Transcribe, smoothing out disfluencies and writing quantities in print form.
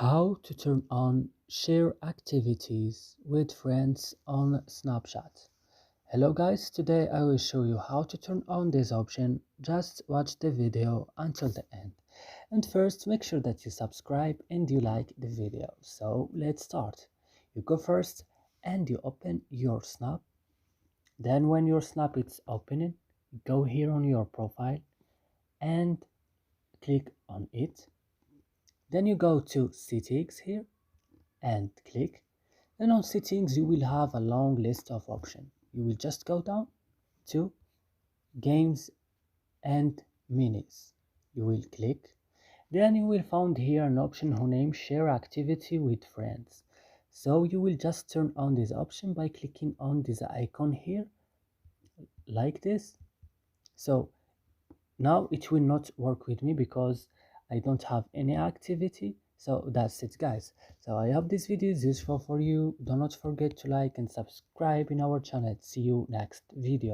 How to turn on share activities with friends on Snapchat. Hello guys, today I will show you how to turn on this option. Just watch the video until the end. And first make sure that you subscribe and you like the video. So let's start. You go first and you open your Snap. Then when your Snap is opening, go here on your profile and click on it. Then you go to settings here and click. Then on settings you will have a long list of options. You will just go down to games and minis. You will click. Then you will find here an option who name share activity with friends. So you will just turn on this option by clicking on this icon here like this. So now it will not work with me because I don't have any activity. So that's it guys. So I hope this video is useful for you. Do not forget to like and subscribe in our channel. See you next video.